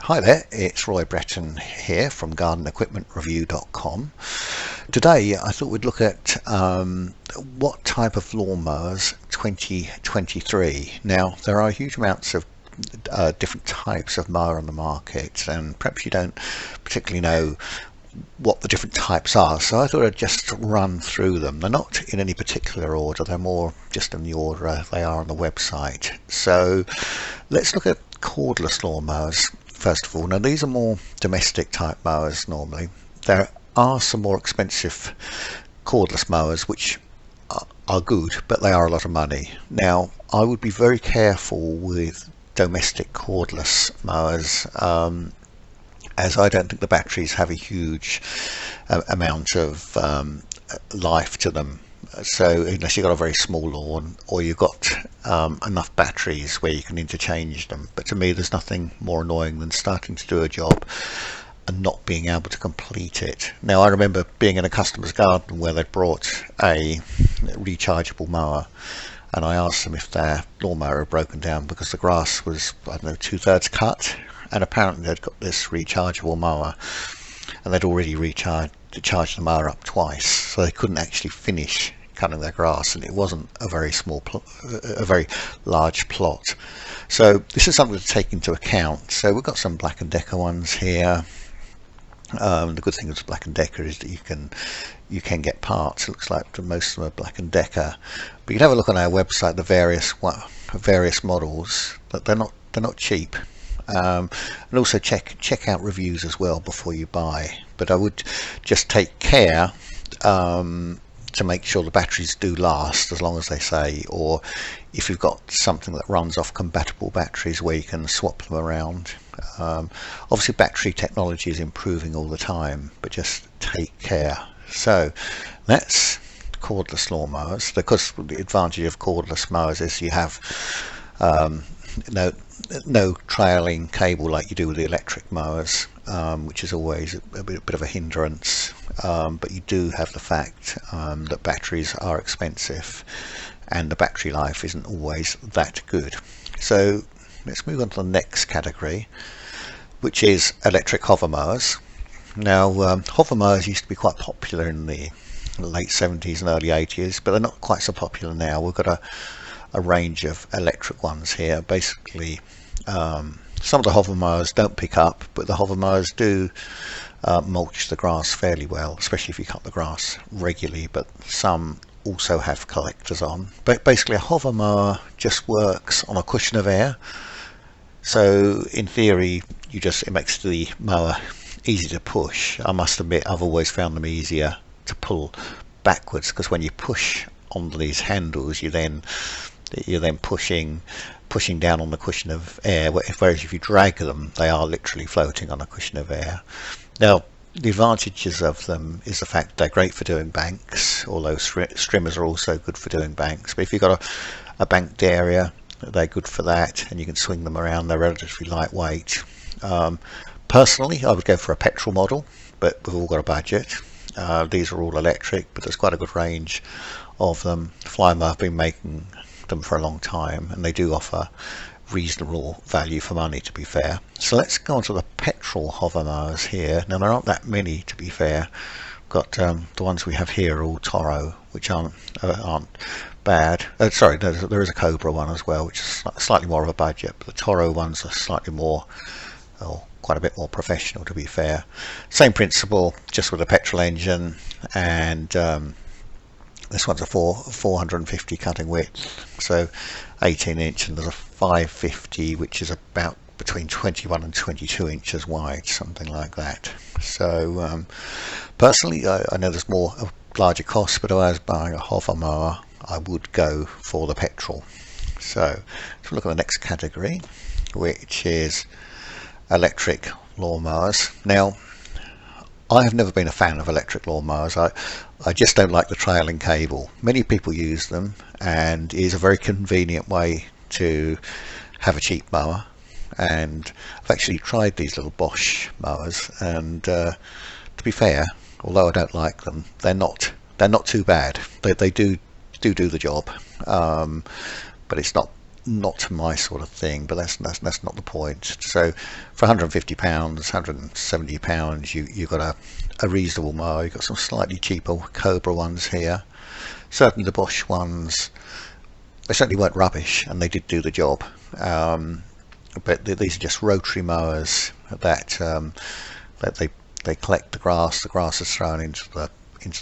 Hi there, it's Roy Breton here from GardenEquipmentReview.com. Today I thought we'd look at what type of lawnmowers 2023. Now there are huge amounts of different types of mower on the market, and perhaps you don't particularly know what the different types are, so I thought I'd just run through them. They're not in any particular order, they're more just in the order they are on the website. So let's look at cordless lawnmowers first of all. Now these are more domestic type mowers normally. There are some more expensive cordless mowers which are good, but they are a lot of money. Now I would be very careful with domestic cordless mowers, as I don't think the batteries have a huge amount of life to them. So unless you've got a very small lawn or you've got enough batteries where you can interchange them. But to me there's nothing more annoying than starting to do a job and not being able to complete it. Now I remember being in a customer's garden where they'd brought a rechargeable mower, and I asked them if their lawnmower had broken down because the grass was, I don't know, 2/3 cut, and apparently they'd got this rechargeable mower and they'd already charged the mower up twice, so they couldn't actually finish cutting their grass, and it wasn't a very a very large plot. So this is something to take into account. So we've got some Black & Decker ones here. The good thing with Black & Decker is that you can get parts. It looks like most of them are Black & Decker, but you can have a look on our website, the various models, but they're not cheap. And also check out reviews as well before you buy. But I would just take care to make sure the batteries do last as long as they say, or if you've got something that runs off compatible batteries where you can swap them around. Obviously battery technology is improving all the time, but just take care. So that's cordless lawnmowers. Because the advantage of cordless mowers is you have no trailing cable like you do with the electric mowers, which is always a bit of a hindrance, but you do have the fact that batteries are expensive and the battery life isn't always that good. So let's move on to the next category, which is electric hover mowers. Now hover mowers used to be quite popular in the late 70s and early 80s, but they're not quite so popular now. We've got a range of electric ones here. Basically some of the hover mowers don't pick up, but the hover mowers do mulch the grass fairly well, especially if you cut the grass regularly. But some also have collectors on. But basically a hover mower just works on a cushion of air, so in theory it makes the mower easy to push. I must admit I've always found them easier to pull backwards, because when you push on these handles you're then pushing down on the cushion of air, whereas if you drag them they are literally floating on a cushion of air. Now the advantages of them is the fact they're great for doing banks, although strimmers are also good for doing banks. But if you've got a banked area, they're good for that, and you can swing them around. They're relatively lightweight. Personally I would go for a petrol model, but we've all got a budget. These are all electric, but there's quite a good range of them. Flymo have been making them for a long time, and they do offer reasonable value for money, to be fair. So let's go on to the petrol hover mowers here. Now there aren't that many, to be fair. Got the ones we have here are all Toro, which aren't bad. Sorry, there is a Cobra one as well, which is slightly more of a budget, but the Toro ones are slightly more, quite a bit more professional, to be fair. Same principle, just with a petrol engine, and this one's a 450 cutting width, so 18 inch, and there's a 550 which is about between 21 and 22 inches wide, something like that. So personally I know there's a larger cost, but if I was buying a hover mower I would go for the petrol. So let's look at the next category, which is electric lawnmowers. Now I have never been a fan of electric lawnmowers. I just don't like the trailing cable. Many people use them, and it is a very convenient way to have a cheap mower. And I've actually tried these little Bosch mowers, and to be fair, although I don't like them, they're not too bad. They do the job, but it's not not my sort of thing, but that's not the point. So for £150, £170, you got a reasonable mower. You've got some slightly cheaper Cobra ones here. Certainly the Bosch ones, they certainly weren't rubbish, and they did do the job. But these are just rotary mowers that they collect the grass. The grass is thrown into the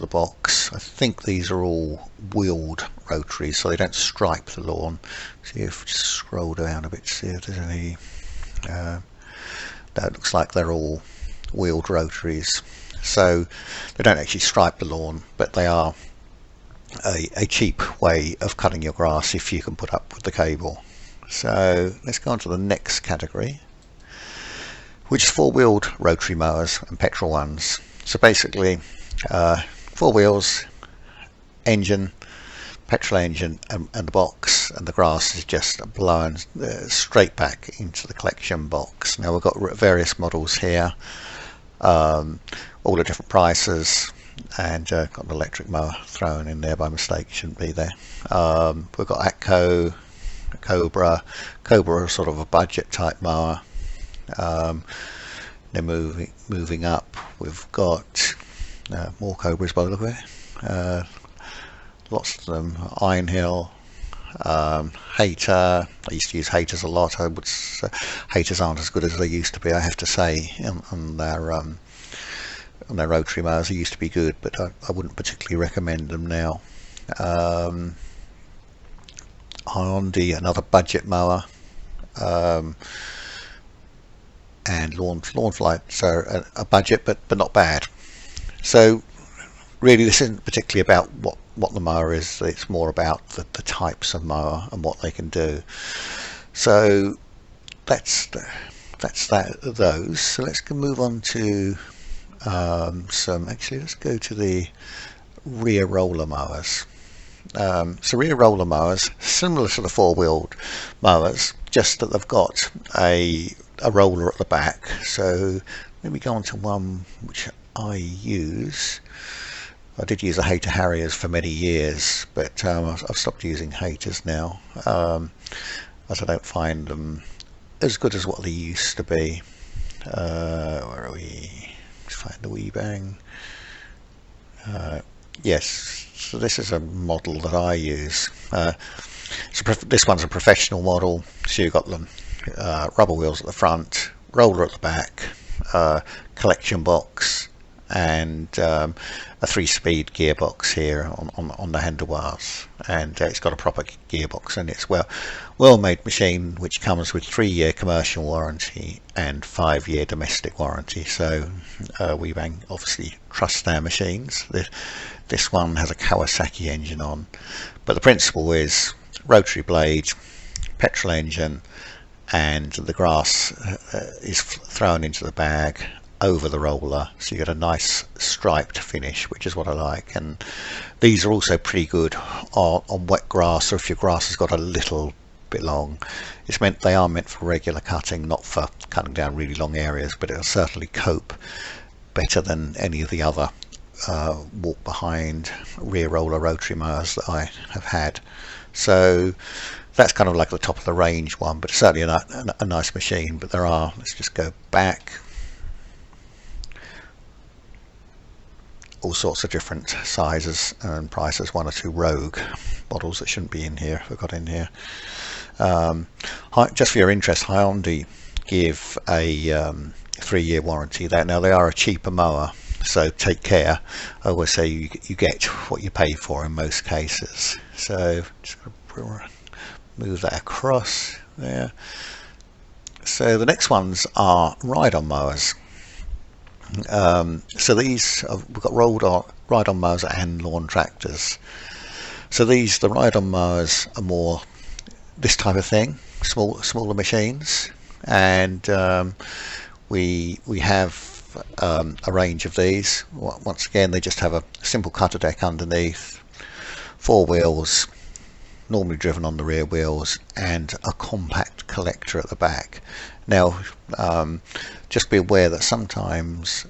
box. I think these are all wheeled rotaries, so they don't stripe the lawn. See if we just scroll down a bit, see if there's any. That looks like they're all wheeled rotaries, so they don't actually stripe the lawn, but they are a cheap way of cutting your grass if you can put up with the cable. So let's go on to the next category, which is four-wheeled rotary mowers and petrol ones. So basically 4 wheels, engine, petrol engine, and the box, and the grass is just blown straight back into the collection box. Now we've got various models here, all the different prices, and got an electric mower thrown in there by mistake, shouldn't be there. We've got Atco, Cobra are sort of a budget type mower. Then moving up, we've got more Cobras by the look of it. Lots of them. Iron Hill, Hater. I used to use Haters a lot. I would say Haters aren't as good as they used to be, I have to say, on their rotary mowers. They used to be good, but I wouldn't particularly recommend them now. Hyundai, another budget mower, and lawn flights are a budget, but not bad. So really this isn't particularly about what the mower is, it's more about the types of mower and what they can do. So that's those. So let's move on to let's go to the rear roller mowers. So rear roller mowers, similar to the four-wheeled mowers, just that they've got a roller at the back. So let me go on to one which I use. I did use a Hater Harriers for many years, but I've stopped using Haters now, as I don't find them as good as what they used to be. Where are we? Let's find the wee bang. Yes, so this is a model that I use. So this one's a professional model, so you've got them rubber wheels at the front, roller at the back, collection box, and a 3-speed gearbox here on the handlebars, and it's got a proper gearbox, and it's well made machine, which comes with 3-year commercial warranty and 5-year domestic warranty. So we obviously trust our machines. This one has a Kawasaki engine on, but the principle is rotary blade, petrol engine, and the grass is thrown into the bag over the roller, so you get a nice striped finish, which is what I like. And these are also pretty good on wet grass, or if your grass has got a little bit long. They are meant for regular cutting, not for cutting down really long areas, but it'll certainly cope better than any of the other walk behind rear roller rotary mowers that I have had. So that's kind of like the top of the range one, but it's certainly a nice machine. But let's just go back, all sorts of different sizes and prices. 1 or 2 rogue models that shouldn't be in here, I've got in here. Just for your interest, Hyundai give a 3-year warranty. Now they are a cheaper mower, so take care. I always say you get what you pay for in most cases. So just gonna move that across there. So the next ones are ride-on mowers. So these we've got ride-on mowers and lawn tractors. So the ride-on mowers are more this type of thing, smaller machines, and we have a range of these. Once again, they just have a simple cutter deck underneath, 4 wheels, normally driven on the rear wheels, and a compact collector at the back. Now just be aware that sometimes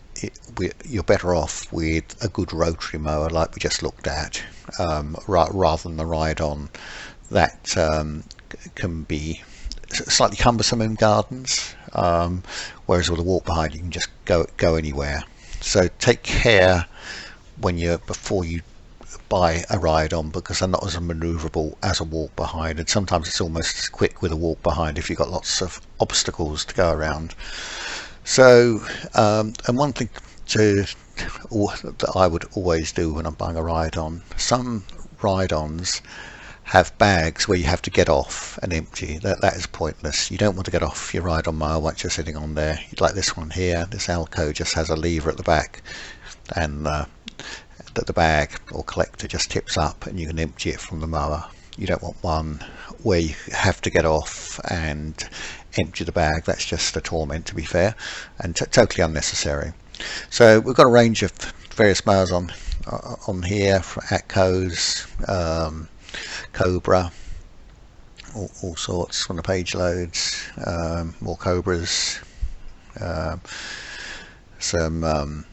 you're better off with a good rotary mower like we just looked at, rather than the ride-on that can be slightly cumbersome in gardens, whereas with a walk behind you can just go anywhere. So take care before you buy a ride on, because they're not as maneuverable as a walk behind, and sometimes it's almost as quick with a walk behind if you've got lots of obstacles to go around. So and one thing that I would always do when I'm buying a ride on, some ride-ons have bags where you have to get off and empty. That is pointless. You don't want to get off your ride-on mower once you're sitting on there. Like this one here, this Alco just has a lever at the back, and that the bag or collector just tips up and you can empty it from the mower. You don't want one where you have to get off and empty the bag. That's just a torment, to be fair, and totally unnecessary. So we've got a range of various mowers on here, for Atco's, Cobra, all sorts on the page loads, more Cobras, some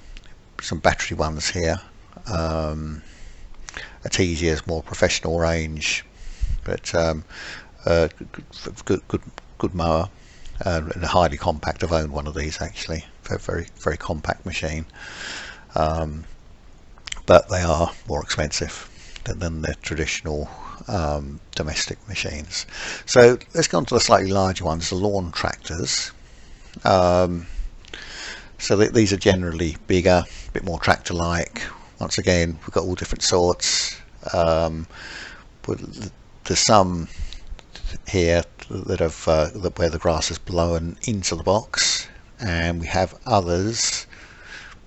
battery ones here. A TZ is more professional range, but good mower, and highly compact. I've owned one of these actually, very compact machine, but they are more expensive than the traditional domestic machines. So let's go on to the slightly larger ones, the lawn tractors. So these are generally bigger, a bit more tractor-like. Once again, we've got all different sorts. There's some here that have where the grass is blown into the box, and we have others.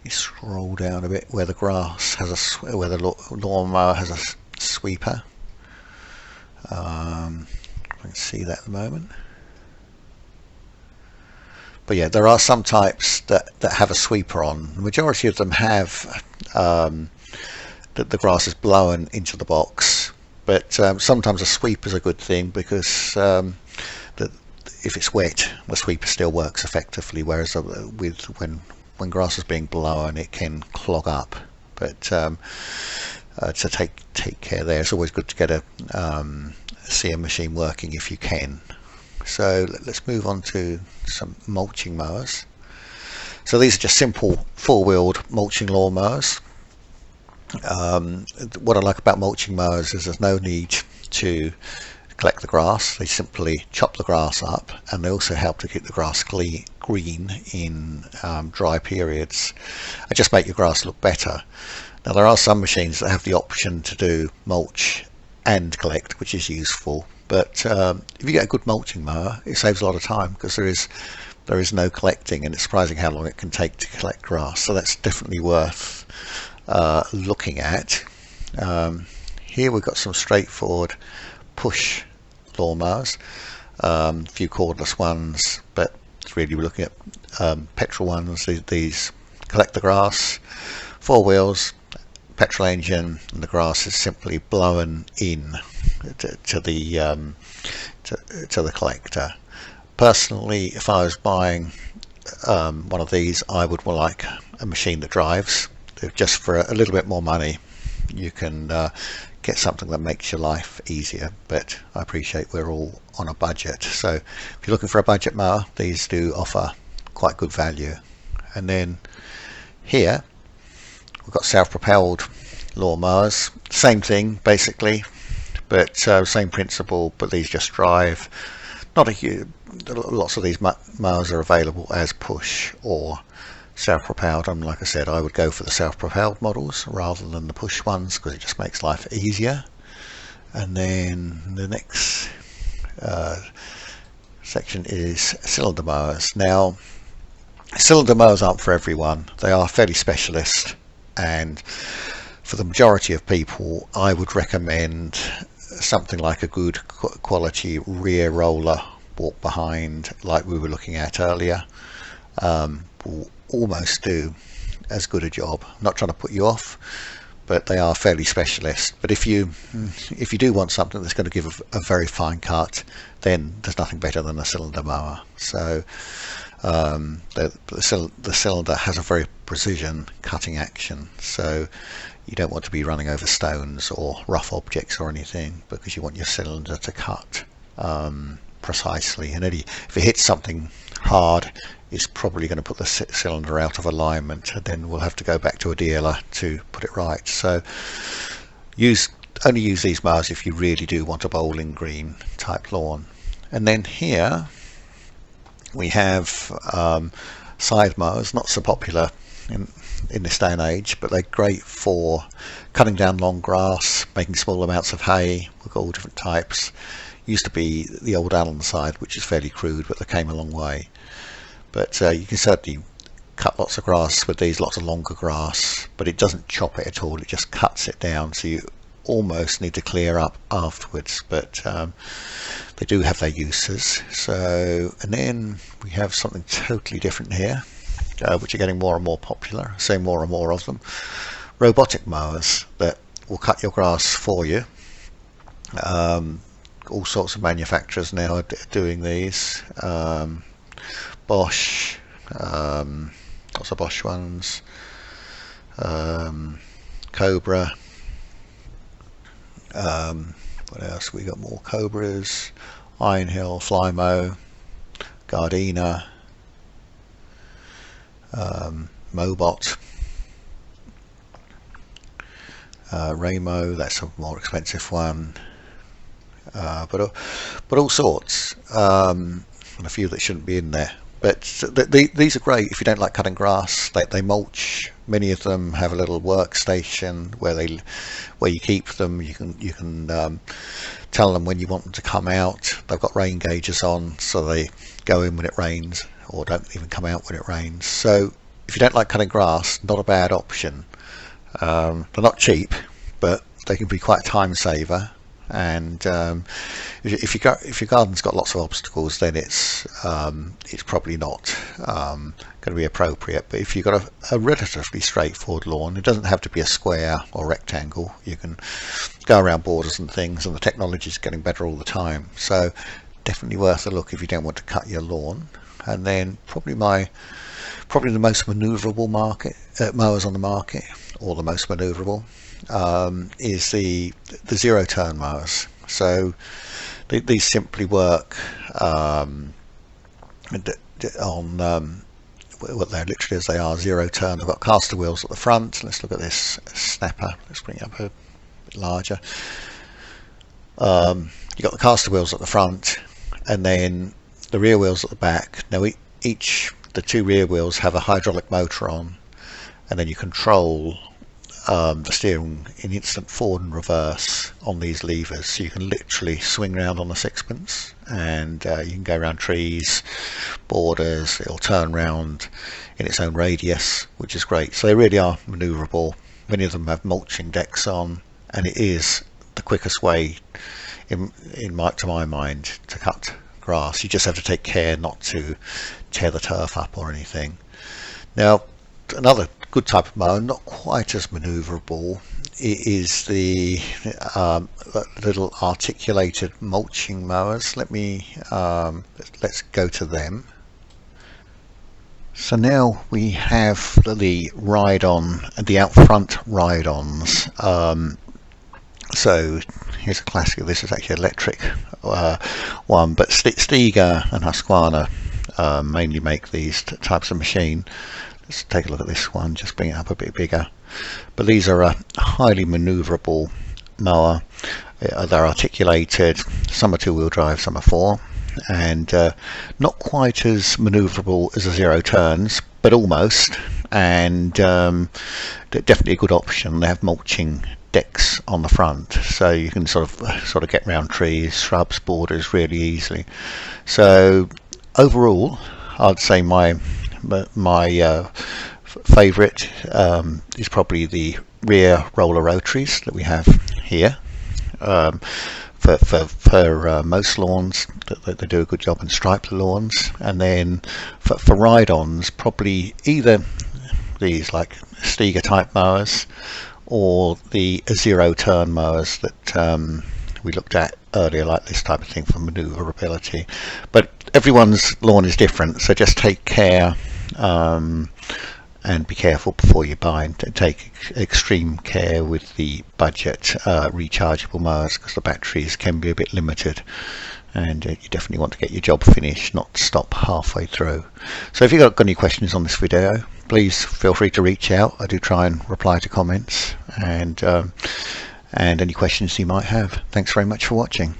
You scroll down a bit where the grass has where the lawnmower has a sweeper. I can see that at the moment. But yeah, there are some types that have a sweeper on. The majority of them have that the grass is blown into the box, but sometimes a sweeper is a good thing, because if it's wet, the sweeper still works effectively, whereas when grass is being blown, it can clog up. But to take care there, it's always good to get a CM machine working if you can. So let's move on to some mulching mowers. So these are just simple four-wheeled mulching lawnmowers. What I like about mulching mowers is there's no need to collect the grass. They simply chop the grass up, and they also help to keep the grass green in dry periods, and just make your grass look better. Now there are some machines that have the option to do mulch and collect, which is useful, but if you get a good mulching mower, it saves a lot of time, because there is no collecting, and it's surprising how long it can take to collect grass. So that's definitely worth looking at. Here we've got some straightforward push lawnmowers, a few cordless ones, but really we're looking at petrol ones. These collect the grass, 4 wheels, petrol engine, and the grass is simply blown in to the collector. Personally, if I was buying one of these, I would like a machine that drives. Just for a little bit more money, you can get something that makes your life easier, but I appreciate we're all on a budget. So if you're looking for a budget mower, these do offer quite good value. And then here we've got self-propelled lawnmowers, same thing basically, but same principle, but these just drive. Not a huge, lots of these mowers are available as push or self-propelled, and like I said, I would go for the self-propelled models rather than the push ones, because it just makes life easier. And then the next section is cylinder mowers. Now, cylinder mowers aren't for everyone. They are fairly specialist, and for the majority of people, I would recommend something like a good quality rear roller walk behind, like we were looking at earlier. Will almost do as good a job. I'm not trying to put you off, but they are fairly specialist. But if you do want something that's going to give a very fine cut, then there's nothing better than a cylinder mower. So the cylinder has a very precision cutting action, so you don't want to be running over stones or rough objects or anything, because you want your cylinder to cut precisely, and if it hits something hard, it's probably going to put the cylinder out of alignment, and then we'll have to go back to a dealer to put it right. So only use these mowers if you really do want a bowling green type lawn. And then here we have Scythe Mowers, not so popular in this day and age, but they're great for cutting down long grass, making small amounts of hay. We've got all different types. Used to be the old Allen side, which is fairly crude, but they came a long way. But you can certainly cut lots of grass with these, lots of longer grass, but it doesn't chop it at all, it just cuts it down, so you almost need to clear up afterwards. But they do have their uses. So, and then we have something totally different here, which are getting more and more popular, seeing more and more of them. Robotic mowers that will cut your grass for you. All sorts of manufacturers now are doing these. Bosch, lots of Bosch ones, Cobra, what else? We got more Cobras, Iron Hill, Flymo, Gardena, Mobot, Raymo, that's a more expensive one, but all sorts, and a few that shouldn't be in there. But these are great if you don't like cutting grass. They mulch. Many of them have a little workstation where you keep them. You can tell them when you want them to come out. They've got rain gauges on, so they go in when it rains, or don't even come out when it rains. So if you don't like cutting grass, not a bad option. They're not cheap, but they can be quite a time saver. And if your garden's got lots of obstacles, then it's probably not going to be appropriate. But if you've got a relatively straightforward lawn, it doesn't have to be a square or rectangle. You can go around borders and things, and the technology is getting better all the time. So definitely worth a look if you don't want to cut your lawn. And then probably the most maneuverable mowers on the market, or the most maneuverable, is the zero turn mowers. So these simply work on what they're literally as they are, zero turn. They've got caster wheels at the front. Let's look at this snapper. Let's bring it up a bit larger. You've got the caster wheels at the front, and then the rear wheels at the back. Now the two rear wheels have a hydraulic motor on, and then you control the steering in instant forward and reverse on these levers, so you can literally swing around on the sixpence, and you can go around trees, borders. It'll turn around in its own radius, which is great. So they really are maneuverable. Many of them have mulching decks on, and it is the quickest way to my mind to cut grass. You just have to take care not to tear the turf up or anything. Now, another good type of mower, not quite as maneuverable, is the little articulated mulching mowers. Let's go to them. So now we have the Ride On, the out front Ride Ons. So here's a classic. This is actually electric one, but Stiga and Husqvarna mainly make these types of machine. Let's take a look at this one, just bring it up a bit bigger. But these are a highly maneuverable mower. They're articulated. Some are two-wheel drive, some are four, and not quite as maneuverable as a zero turns, but almost. And definitely a good option. They have mulching decks on the front, so you can sort of get around trees, shrubs, borders really easily. So overall, I'd say my favourite is probably the rear roller rotaries that we have here. For most lawns, they do a good job and stripe the lawns. And then for ride-ons, probably either these like Stiga type mowers or the zero turn mowers that we looked at earlier, like this type of thing for maneuverability. But everyone's lawn is different, so just take care and be careful before you buy, and take extreme care with the budget rechargeable mowers, because the batteries can be a bit limited, and you definitely want to get your job finished, not stop halfway through. So if you've got any questions on this video, please feel free to reach out. I do try and reply to comments and any questions you might have. Thanks very much for watching.